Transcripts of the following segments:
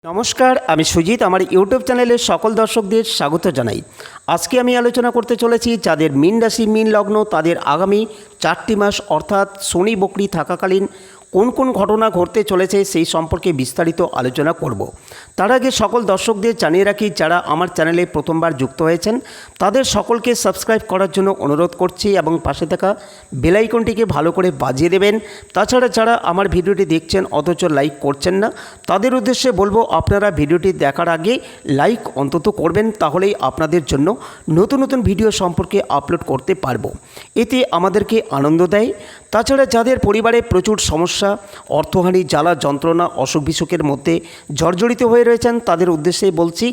নমস্কার, আমি সুজিত। আমার ইউটিউব চ্যানেলের সকল দর্শকদের স্বাগত জানাই। আজকে আমি আলোচনা করতে চলেছি যাদের মীন রাশি মীন লগ্ন, তাদের আগামী 4টি মাস অর্থাৎ শনি বকরি থাকাকালীন কোন কোন ঘটনা ঘটতে চলেছে সেই সম্পর্কে বিস্তারিত আলোচনা করব। তার আগে সকল দর্শকদের জানিয়ে রাখি, যারা আমার চ্যানেলে প্রথমবার যুক্ত হয়েছেন তাদের সকলকে সাবস্ক্রাইব করার জন্য অনুরোধ করছি এবং পাশে থাকা বেল আইকনটিকে ভালো করে বাজিয়ে দেবেন। তাছাড়া যারা আমার ভিডিওটি দেখছেন অথচ লাইক করছেন না, তাদের উদ্দেশ্যে বলবো আপনারা ভিডিওটি দেখার আগে লাইক অন্তত করবেন, তাহলেই আপনাদের জন্য নতুন নতুন ভিডিও সম্পর্কে আপলোড করতে পারবো। এতে আমাদেরকে আনন্দ দেয়। তাছাড়া যাদের পরিবারে প্রচুর সমস্যা, অর্থহানি, জ্বালা যন্ত্রণা, অসুখ বিসুখের মধ্যে জর্জরিত হয়ে রয়েছেন, তাদের উদ্দেশ্যে বলছি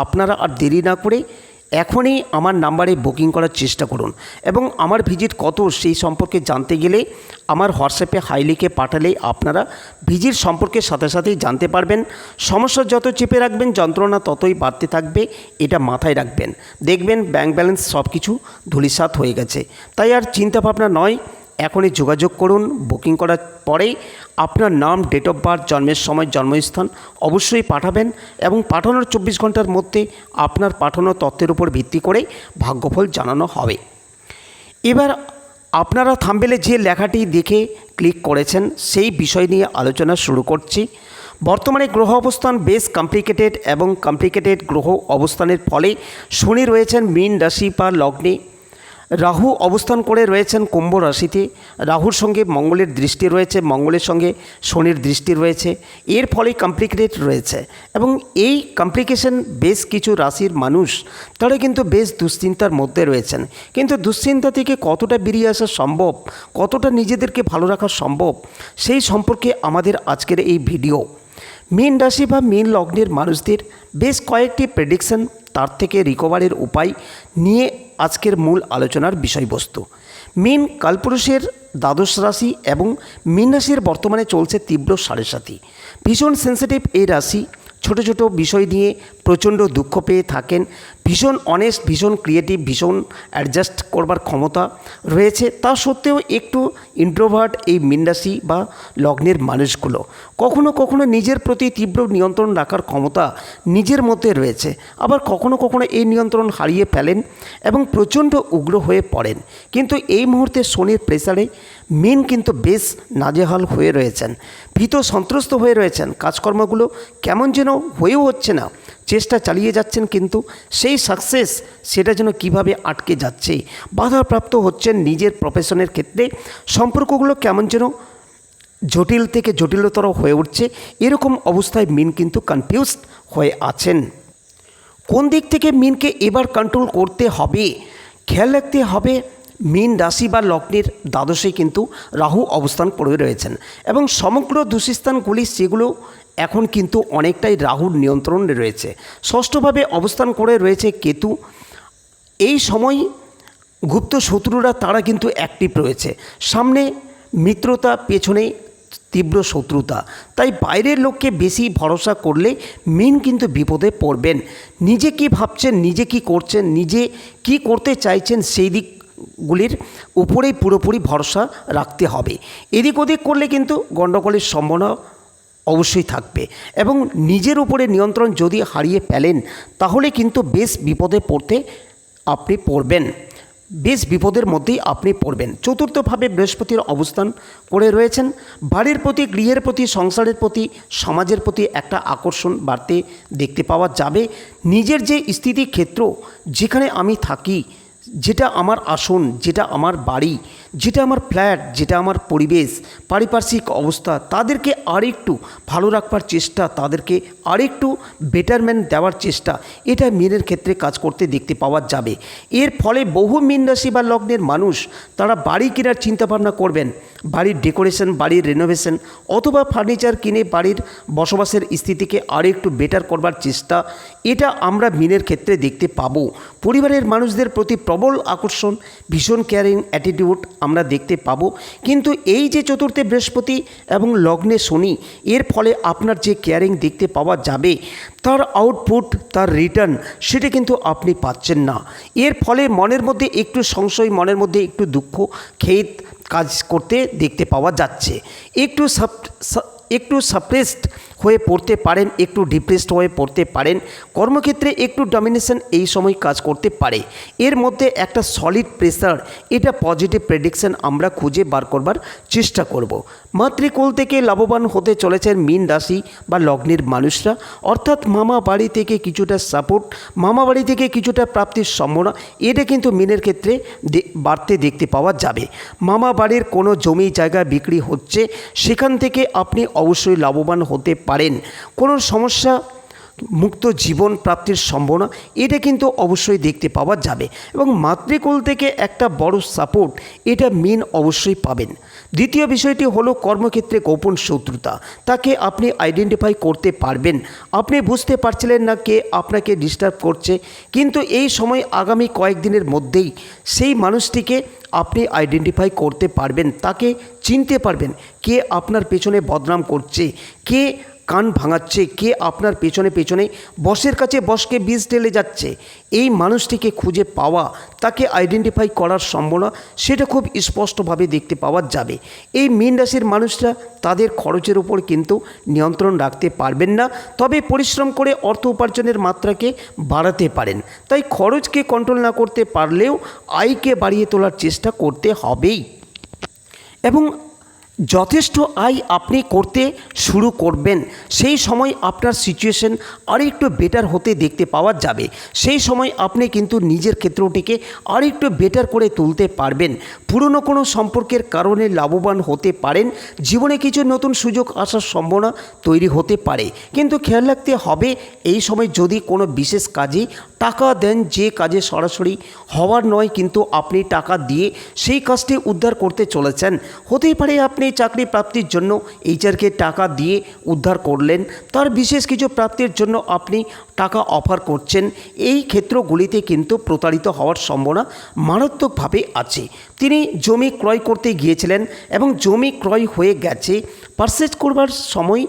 আপনারা আর দেরি না করে এখনই আমার নাম্বারে বুকিং করার চেষ্টা করুন এবং আমার ভিজিট কত সেই সম্পর্কে জানতে গেলে আমার হোয়াটসঅ্যাপে হাই লিখে পাঠালে আপনারা ভিজিট সম্পর্কে সাথে সাথেই জানতে পারবেন। সমস্যা যত চেপে রাখবেন যন্ত্রণা ততই বাড়তে থাকবে, এটা মাথায় রাখবেন। দেখবেন ব্যাংক ব্যালেন্স সব কিছু ধূলিসাৎ হয়ে গেছে। তাই আর চিন্তাভাবনা নয়, এখনই যোগাযোগ করুন। বুকিং করার পরেই আপনার নাম, ডেট অফ বার্থ, জন্মের সময়, জন্মস্থান অবশ্যই পাঠাবেন এবং পাঠানোর 24 ঘন্টার মধ্যে আপনার পাঠানো তথ্যের উপর ভিত্তি করে ভাগ্যফল জানানো হবে। এবার আপনারা থাম্বনেলে যে লেখাটি দেখে ক্লিক করেছেন সেই বিষয় নিয়ে আলোচনা শুরু করছি। বর্তমানে গ্রহ অবস্থান বেশ কমপ্লিকেটেড এবং কমপ্লিকেটেড গ্রহ অবস্থানের ফলে শনি রয়েছেন মীন রাশি বা লগ্নে, রাহু অবস্থান করে রয়েছেন কুম্ভ রাশিতে। রাহুর সঙ্গে মঙ্গলের দৃষ্টি রয়েছে, মঙ্গলের সঙ্গে শনির দৃষ্টি রয়েছে, এর ফলে কমপ্লিকেটেড রয়েছে এবং এই কমপ্লিকেশন বেশ কিছু রাশির মানুষ তারা কিন্তু বেশ দুশ্চিন্তার মধ্যে রয়েছেন। কিন্তু দুশ্চিন্তা থেকে কতটা বেরিয়ে আসা সম্ভব, কতটা নিজেদেরকে ভালো রাখা সম্ভব, সেই সম্পর্কে আমাদের আজকের এই ভিডিও। মীন রাশি বা মীন লগ্নের মানুষদের বেশ কয়েকটি প্রেডিকশন, তার থেকে রিকভারের উপায় নিয়ে আজকের মূল আলোচনার বিষয়বস্তু। মীন কালপুরুষের দ্বাদশ রাশি এবং মীন রাশির বর্তমানে চলছে তীব্র সাড়ে সাথী। ভীষণ সেন্সিটিভ এই রাশি, ছোট ছোট বিষয় নিয়ে প্রচণ্ড দুঃখ পেয়ে থাকেন। ভীষণ অনেস্ট, ভীষণ ক্রিয়েটিভ, ভীষণ অ্যাডজাস্ট করবার ক্ষমতা রয়েছে। তা সত্ত্বেও একটু ইন্ট্রোভার্ট এই মীন রাশি বা লগ্নের মানুষগুলো। কখনো কখনো নিজের প্রতি তীব্র নিয়ন্ত্রণ রাখার ক্ষমতা নিজের মধ্যে রয়েছে, আবার কখনো কখনো এই নিয়ন্ত্রণ হারিয়ে ফেলেন এবং প্রচণ্ড উগ্র হয়ে পড়েন। কিন্তু এই মুহূর্তে শনির প্রেসারে মীন কিন্তু বেশ নাজেহাল হয়ে রয়েছেন, ভীত সন্ত্রস্ত হয়ে রয়েছেন। কাজকর্মগুলো কেমন যেন হয়েও হচ্ছে না, চেষ্টা চালিয়ে যাচ্ছেন কিন্তু সেই সাকসেস সেটা যেন কিভাবে আটকে যাচ্ছে, বাধাপ্রাপ্ত হচ্ছেন নিজের প্রফেশনের ক্ষেত্রে। সম্পর্কগুলো কেমন যেন জটিল থেকে জটিলতর হয়ে উঠছে। এরকম অবস্থায় মীন কিন্তু কনফিউজড হয়ে আছেন। কোন দিক থেকে মীনকে এবার কন্ট্রোল করতে হবে, খেয়াল রাখতে হবে। মীন রাশি বা লগ্নের দ্বাদশে কিন্তু রাহু অবস্থান করে রয়েছেন এবং সমগ্র দুঃস্থানগুলি সেগুলো এখন কিন্তু অনেকটাই রাহুর নিয়ন্ত্রণে রয়েছে। ষষ্ঠভাবে অবস্থান করে রয়েছে কেতু। এই সময় গুপ্ত শত্রুরা তারা কিন্তু অ্যাক্টিভ রয়েছে, সামনে মিত্রতা, পেছনে তীব্র শত্রুতা। তাই বাইরের লোককে বেশি ভরসা করলে মীন কিন্তু বিপদে পড়বেন। নিজে কি ভাবছেন, নিজে কি করছেন, নিজে কি করতে চাইছেন সেই দিকগুলির উপরেই পুরোপুরি ভরসা রাখতে হবে। এদিক ওদিক করলে কিন্তু গণ্ডগোলের সম্ভাবনা অবশ্যই থাকবে এবং নিজের উপরে নিয়ন্ত্রণ যদি হারিয়ে ফেলেন তাহলে কিন্তু বেশ বিপদে পড়তে আপনি পড়বেন, বেশ বিপদের মধ্যেই আপনি পড়বেন। চতুর্থভাবে বৃহস্পতির অবস্থান করে রয়েছেন। বাড়ির প্রতি, গৃহের প্রতি, সংসারের প্রতি, সমাজের প্রতি একটা আকর্ষণ বাড়তে দেখতে পাওয়া যাবে। নিজের যে স্থিতিক্ষেত্র, যেখানে আমি থাকি, যেটা আমার আসন, যেটা আমার বাড়ি, যেটা আমার ফ্ল্যাট, যেটা আমার পরিবেশ, পারিপার্শ্বিক অবস্থা, তাদেরকে আরেকটু ভালো রাখবার চেষ্টা, তাদেরকে আরেকটু বেটারমেন্ট দেওয়ার চেষ্টা, এটা মীনের ক্ষেত্রে কাজ করতে দেখতে পাওয়া যাবে। এর ফলে বহু মীন রাশি বা লগ্নের মানুষ তারা বাড়ি কেনার চিন্তাভাবনা করবেন। বাড়ির ডেকোরেশন, বাড়ির রেনোভেশন অথবা ফার্নিচার কিনে বাড়ির বসবাসের স্থিতিকে আরেকটু বেটার করবার চেষ্টা, এটা আমরা মীনের ক্ষেত্রে দেখতে পাবো। পরিবারের মানুষদের প্রতি প্রবল আকর্ষণ, ভীষণ কেয়ারিং অ্যাটিটিউড আমরা দেখতে পাবো। কিন্তু এই যে চতুর্থে বৃহস্পতি এবং লগ্নে শনি, এর ফলে আপনার যে কেয়ারিং দেখতে পাওয়া যাবে তার আউটপুট, তার রিটার্ন সেটা কিন্তু আপনি পাচ্ছেন না। এর ফলে মনের মধ্যে একটু সংশয়, মনের মধ্যে একটু দুঃখ, খেদ কাজ করতে দেখতে পাওয়া যাচ্ছে। একটু সাপ্রেসড হয়ে পড়তে পারেন, একটু ডিপ্রেসড হয়ে পড়তে পারেন, কর্মক্ষেত্রে একটু ডমিনেশন এই সময় কাজ করতে পারে। এর মধ্যে একটা সলিড প্রেসার, এটা পজিটিভ প্রেডিকশন আমরা খুঁজে বার করবার চেষ্টা করব। মাতৃকুল থেকে লাভবান হতে চলেছেন মীন রাশি বা লগ্নের মানুষরা, অর্থাৎ মামা বাড়ি থেকে কিছুটা সাপোর্ট, মামা বাড়ি থেকে কিছুটা প্রাপ্তির সম্ভাবনা, এটা কিন্তু মীনের ক্ষেত্রে বাড়তে দেখতে পাওয়া যাবে। মামা বাড়ির কোনো জমি জায়গা বিক্রি হচ্ছে, সেখান থেকে আপনি অবশ্যই লাভবান হতে পারেন। কোনো সমস্যা মুক্ত জীবন প্রাপ্তির সম্ভাবনা, এটা কিন্তু অবশ্যই দেখতে পাওয়া যাবে। এবং মাতৃকুল থেকে একটা বড় সাপোর্ট এটা মীন অবশ্যই পাবেন। দ্বিতীয় বিষয়টি হলো কর্মক্ষেত্রে গোপন শত্রুতা, তাকে আপনি আইডেন্টিফাই করতে পারবেন। আপনি বুঝতে পারছিলেন না কে আপনাকে ডিস্টার্ব করছে, কিন্তু এই সময় আগামী কয়েকদিনের মধ্যেই সেই মানুষটিকে আপনি আইডেন্টিফাই করতে পারবেন, তাকে চিনতে পারবেন কে আপনার পেছনে বদনাম করছে, কে কান ভাঙাচ্ছে, কে আপনার পেছনে পেছনে বসের কাছে বসকে বিষ ঢেলে যাচ্ছে। এই মানুষটিকে খুঁজে পাওয়া, তাকে আইডেন্টিফাই করার সম্ভাবনা সেটা খুব স্পষ্টভাবে দেখতে পাওয়া যাবে। এই মীন রাশির মানুষরা তাদের খরচের উপর কিন্তু নিয়ন্ত্রণ রাখতে পারবেন না, তবে পরিশ্রম করে অর্থ উপার্জনের মাত্রাকে বাড়াতে পারেন। তাই খরচকে কন্ট্রোল না করতে পারলেও আয়কে বাড়িয়ে তোলার চেষ্টা করতে হবেই। এবং যথেষ্ট আয় আপনি করতে শুরু করবেন, সেই সময় আপনার সিচুয়েশন আরেকটু বেটার হতে দেখতে পাওয়া যাবে। সেই সময় আপনি কিন্তু নিজের ক্ষেত্রটিকে আরেকটু বেটার করে তুলতে পারবেন। পুরনো কোনো সম্পর্কের কারণে লাভবান হতে পারেন, জীবনে কিছু নতুন সুযোগ আসার সম্ভাবনা তৈরি হতে পারে। কিন্তু খেয়াল রাখতে হবে, এই সময় যদি কোনো বিশেষ কাজে টাকা দেন, যে কাজে সরাসরি হওয়ার নয় কিন্তু আপনি টাকা দিয়ে সেই কাজটি উদ্ধার করতে চলেছেন, হতেই পারে আপনি চাকরি প্রাপ্তির জন্য এইচআরকে টাকা দিয়ে উদ্ধার করলেন, তার বিশেষ কিছু প্রাপ্তির জন্য আপনি টাকা অফার করছেন। এই ক্ষেত্রগুলিতে কিন্তু প্রতারিত হওয়ার সম্ভাবনা মারাত্মকভাবে আছে। তিনি জমি ক্রয় করতে গিয়েছিলেন এবং জমি ক্রয় হয়ে গেছে, পারচেজ করবার সময়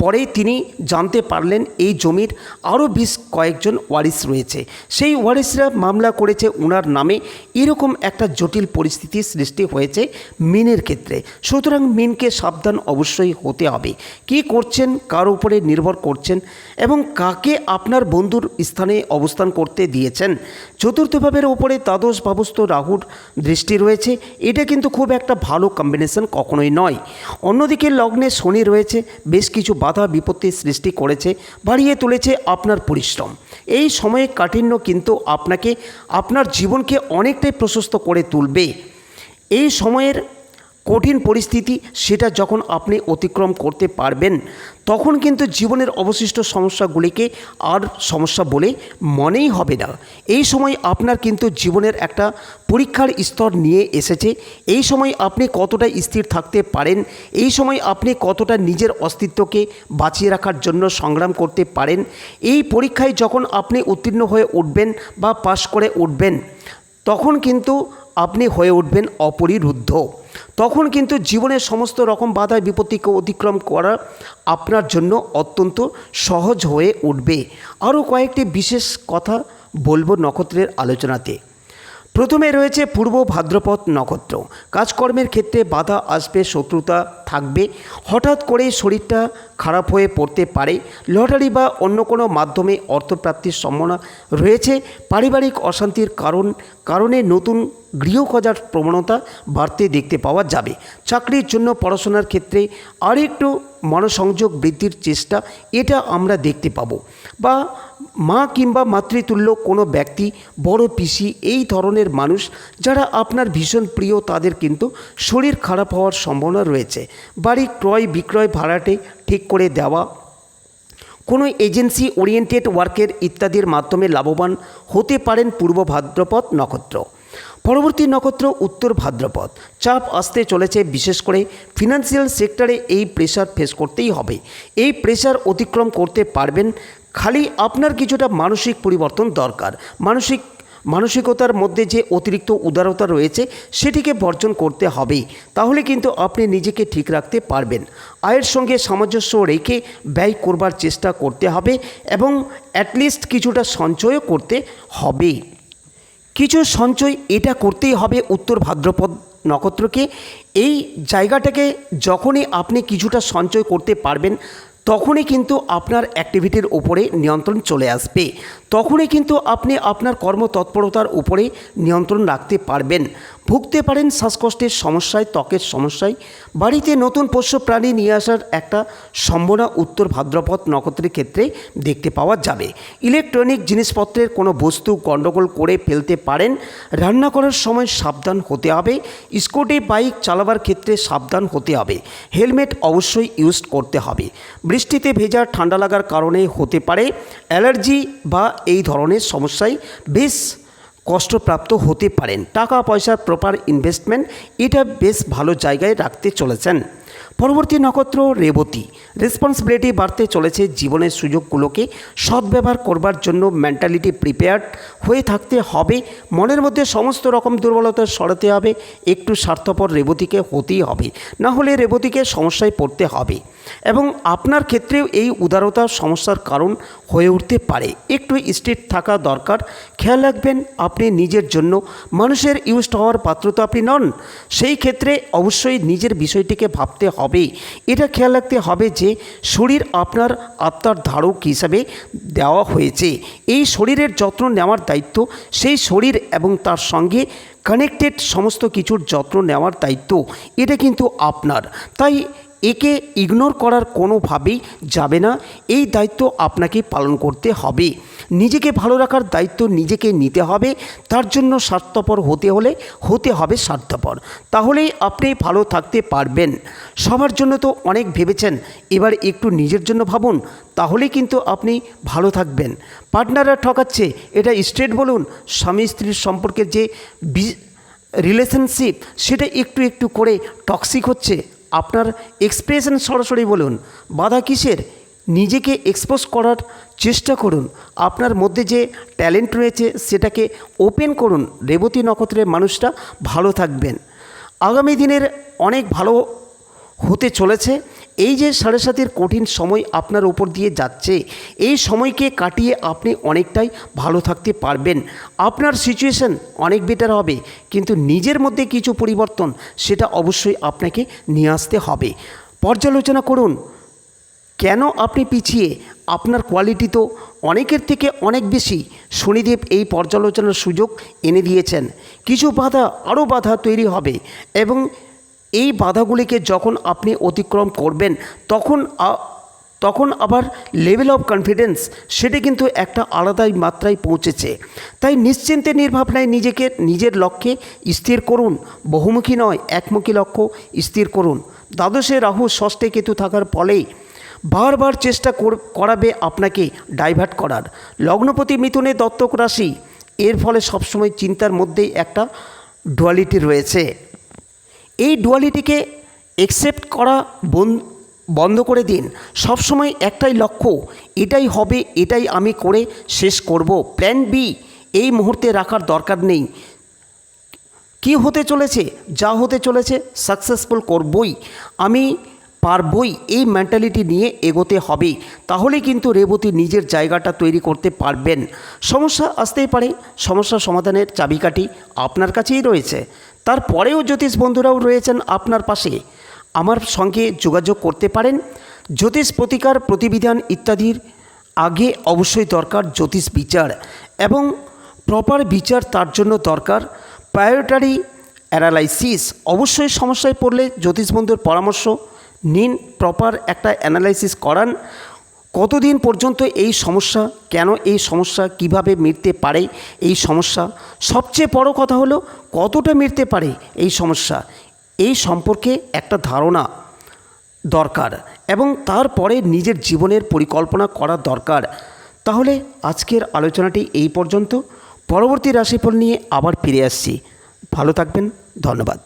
পরে তিনি জানতে পারলেন এই জমির আরও বেশ কয়েকজন ওয়ারিশ রয়েছে, সেই ওয়ারিশরা মামলা করেছে ওনার নামে। এরকম একটা জটিল পরিস্থিতির সৃষ্টি হয়েছে মিনের ক্ষেত্রে। সুতরাং মিনকে সাবধান অবশ্যই হতে হবে। কি করছেন, কার উপরে নির্ভর করছেন এবং কাকে আপনার বন্ধুর স্থানে অবস্থান করতে দিয়েছেন। চতুর্থ ভাবের ওপরে দ্বাদশ ভাবস্থ রাহুর দৃষ্টি রয়েছে, এটা কিন্তু খুব একটা ভালো কম্বিনেশন কখনোই নয়। অন্যদিকে লগ্নে শনি রয়েছে, বেশ কিছু বাধা বিপত্তির সৃষ্টি করেছে, বাড়িয়ে তুলেছে আপনার পরিশ্রম। এই সময়ে কাঠিন্য কিন্তু আপনাকে আপনার জীবনকে অনেকটাই প্রশস্ত করে তুলবে। এই সময়ের কঠিন পরিস্থিতি সেটা যখন আপনি অতিক্রম করতে পারবেন, তখন কিন্তু জীবনের অবশিষ্ট সমস্যাগুলিকে আর সমস্যা বলে মনেই হবে না। এই সময় আপনার কিন্তু জীবনের একটা পরীক্ষার স্তর নিয়ে এসেছে। এই সময় আপনি কতটা স্থির থাকতে পারেন, এই সময় আপনি কতটা নিজের অস্তিত্বকে বাঁচিয়ে রাখার জন্য সংগ্রাম করতে পারেন। এই পরীক্ষায় যখন আপনি উত্তীর্ণ হয়ে উঠবেন বা পাশ করে উঠবেন, তখন কিন্তু আপনি হয়ে উঠবেন অপরিরুদ্ধ। তখন কিন্তু জীবনের সমস্ত রকম বাধা বিপত্তিকে অতিক্রম করা আপনার জন্য অত্যন্ত সহজ হয়ে উঠবে। আরও কয়েকটি বিশেষ কথা বলবো নক্ষত্রের আলোচনাতে। প্রথমে রয়েছে পূর্ব ভাদ্রপদ নক্ষত্র। কাজকর্মের ক্ষেত্রে বাধা আসবে, শত্রুতা থাকবে, হঠাৎ করেই শরীরটা খারাপ হয়ে পড়তে পারে, লটারি বা অন্য কোনো মাধ্যমে অর্থপ্রাপ্তির সম্ভাবনা রয়েছে। পারিবারিক অশান্তির কারণে নতুন গৃহ খোঁজার প্রবণতা বাড়তে দেখতে পাওয়া যাবে। চাকরির জন্য পড়াশোনার ক্ষেত্রে আরেকটু মনোসংযোগ বৃদ্ধির চেষ্টা এটা আমরা দেখতে পাবো। বা মা কিংবা মাতৃতুল্য কোনো ব্যক্তি, বড় পিসি, এই ধরনের মানুষ যারা আপনার ভীষণ প্রিয়, তাদের কিন্তু শরীর খারাপ হওয়ার সম্ভাবনা রয়েছে। বাড়ি ক্রয় বিক্রয় ভাড়াটে ঠিক করে দেওয়া, কোনো এজেন্সি ওরিয়েন্টেড ওয়ার্কের ইত্যাদির মাধ্যমে লাভবান হতে পারেন পূর্ব ভাদ্রপদ নক্ষত্র। পরবর্তী নক্ষত্র উত্তর ভাদ্রপদ। চাপ আসতে চলেছে, বিশেষ করে ফিনান্সিয়াল সেক্টরে এই প্রেশার ফেস করতেই হবে। এই প্রেশার অতিক্রম করতে পারবেন, খালি আপনার কিছুটা মানসিক পরিবর্তন দরকার। মানসিকতার মধ্যে যে অতিরিক্ত উদারতা রয়েছে সেটিকে বর্জন করতে হবে, তাহলে কিন্তু আপনি নিজেকে ঠিক রাখতে পারবেন। আয়ের সঙ্গে সামঞ্জস্য রেখে ব্যয় করবার চেষ্টা করতে হবে এবং অ্যাটলিস্ট কিছুটা সঞ্চয়ও করতে হবে। কিছু সঞ্চয় এটা করতেই হবে উত্তর ভাদ্রপদ নক্ষত্রকে। এই জায়গাটাকে যখনই আপনি কিছুটা সঞ্চয় করতে পারবেন, তখনই কিন্তু আপনার অ্যাক্টিভিটির উপরে নিয়ন্ত্রণ চলে আসবে, তখনই কিন্তু আপনি আপনার কর্মতৎপরতার উপরে নিয়ন্ত্রণ রাখতে পারবেন। ভুগতে পারেন শ্বাসকষ্টের সমস্যায়, ত্বকের সমস্যায়, বাড়িতে নতুন পোষ্য প্রাণী নিয়ে আসার একটা সম্ভাবনা উত্তর ভাদ্রপদ নক্ষত্রের ক্ষেত্রে দেখতে পাওয়া যাবে। ইলেকট্রনিক জিনিসপত্রের কোনো বস্তু গণ্ডগোল করে ফেলতে পারেন। রান্না করার সময় সাবধান হতে হবে। স্কুটি বাইক চালাবার ক্ষেত্রে সাবধান হতে হবে। হেলমেট অবশ্যই ইউজ করতে হবে। বৃষ্টিতে ভেজা ঠান্ডা লাগার কারণে হতে পারে অ্যালার্জি বা এই ধরনের সমস্যায় বেশ কষ্টপ্রাপ্ত হতে পারেন। টাকা পয়সার প্রপার ইনভেস্টমেন্ট এটা বেশ ভালো জায়গায় রাখতে চলেছেন। পরবর্তী নক্ষত্র রেবতী। রেসপন্সিবিলিটি বাড়তে চলেছে। জীবনের সুযোগগুলোকে সদ্ব্যবহার করবার জন্য মেন্টালিটি প্রিপেয়ার্ড হয়ে থাকতে হবে। মনের মধ্যে সমস্ত রকম দুর্বলতা সরাতে হবে। একটু স্বার্থপর রেবতীকে হতেই হবে, না হলে রেবতীকে সমস্যায় পড়তে হবে। এবং আপনার ক্ষেত্রেও এই উদারতা সমস্যার কারণ হয়ে উঠতে পারে। একটু স্ট্রিক্ট থাকা দরকার। খেয়াল রাখবেন আপনি নিজের জন্য মানুষের ইউজড হওয়ার পাত্র তো আপনি নন। সেই ক্ষেত্রে অবশ্যই নিজের বিষয়টিকে ভাবতে হবে। এটা খেয়াল রাখতে হবে যে শরীর আপনার আত্মার ধারক হিসাবে দেওয়া হয়েছে। এই শরীরের যত্ন নেওয়ার দায়িত্ব সেই শরীর এবং তার সঙ্গে কানেক্টেড সমস্ত কিছুর যত্ন নেওয়ার দায়িত্ব এটা কিন্তু আপনার। তাই একে ইগনোর করার কোনোভাবেই যাবে না। এই দায়িত্ব আপনাকে পালন করতে হবে। নিজেকে ভালো রাখার দায়িত্ব নিজেকে নিতে হবে। তার জন্য স্বার্থপর হতে হবে স্বার্থপর। তাহলেই আপনি ভালো থাকতে পারবেন। সবার জন্য তো অনেক ভেবেছেন, এবার একটু নিজের জন্য ভাবুন, তাহলেই কিন্তু আপনি ভালো থাকবেন। পার্টনাররা ঠকাচ্ছে, এটা স্ট্রেট বলুন। স্বামী স্ত্রীর সম্পর্কের যে রিলেশনশিপ সেটা একটু একটু করে টক্সিক হচ্ছে। আপনার এক্সপ্রেশন সরাসরি বলুন, বাধা কিসের? নিজেকে এক্সপোজ করার চেষ্টা করুন। আপনার মধ্যে যে ট্যালেন্ট রয়েছে সেটাকে ওপেন করুন। রেবতী নক্ষত্রের মানুষরা ভালো থাকবেন। আগামী দিনের অনেক ভালো হতে চলেছে। এই যে 7.5 কঠিন সময় আপনার উপর দিয়ে যাচ্ছে, এই সময়কে কাটিয়ে আপনি অনেকটাই ভালো থাকতে পারবেন। আপনার সিচুয়েশন অনেক বেটার হবে, কিন্তু নিজের মধ্যে কিছু পরিবর্তন সেটা অবশ্যই আপনাকে নিয়ে আসতে হবে। পর্যালোচনা করুন কেন আপনি পিছিয়ে। আপনার কোয়ালিটি তো অনেকের থেকে অনেক বেশি। শনিদেব এই পর্যালোচনার সুযোগ এনে দিয়েছেন। কিছু আরও বাধা তৈরি হবে এবং এই বাধাগুলিকে যখন আপনি অতিক্রম করবেন তখন আবার লেভেল অফ কনফিডেন্স সেটা কিন্তু একটা আলাদাই মাত্রায় পৌঁছেছে। তাই নিশ্চিন্তে নির্ভাবনায় নিজের লক্ষ্যে স্থির করুন। বহুমুখী নয়, একমুখী লক্ষ্য স্থির করুন। দ্বাদশে রাহু, ষষ্ঠে কেতু থাকার ফলেই বারবার চেষ্টা করাবে আপনাকে ডাইভার্ট করার। লগ্নপতি মিথুনে দত্তক রাশি, এর ফলে সবসময় চিন্তার মধ্যেই একটা ডুয়ালিটি রয়েছে। এই ডুয়ালিটিকে অ্যাকসেপ্ট করা বন্ধ করে দিন। সবসময় একটাই লক্ষ্য, এটাই হবে, এটাই আমি করে শেষ করব। প্ল্যান বি এই মুহূর্তে রাখার দরকার নেই। কি হতে চলেছে, যা হতে চলেছে সাকসেসফুল করবই, আমি পারবই, এই মেন্টালিটি নিয়ে এগোতে হবে। তাহলে কিন্তু রেবতী নিজের জায়গাটা তৈরি করতে পারবেন। সমস্যা আসতেই পারে, সমস্যা সমাধানের চাবিকাঠি আপনার কাছেই রয়েছে। তারপরেও জ্যোতিষ বন্ধুরাও রয়েছেন আপনার পাশে। আমার সঙ্গে যোগাযোগ করতে পারেন। জ্যোতিষ প্রতিকার, প্রতিবিধান ইত্যাদির আগে অবশ্যই দরকার জ্যোতিষ বিচার এবং প্রপার বিচার। তার জন্য দরকার প্রায়োরিটারি অ্যানালাইসিস। অবশ্যই সমস্যায় পড়লে জ্যোতিষ বন্ধুর পরামর্শ নিন, প্রপার একটা অ্যানালাইসিস করান। কতদিন পর্যন্ত এই সমস্যা, কেন এই সমস্যা, কিভাবে মিটতে পারে এই সমস্যা, সবচেয়ে বড় কথা হলো কতটা মিটতে পারে এই সমস্যা, এই সম্পর্কে একটা ধারণা দরকার এবং তারপরে নিজের জীবনের পরিকল্পনা করা দরকার। তাহলে আজকের আলোচনাটি এই পর্যন্ত। পরবর্তী রাশিফল নিয়ে আবার ফিরে আসছি। ভালো থাকবেন, ধন্যবাদ।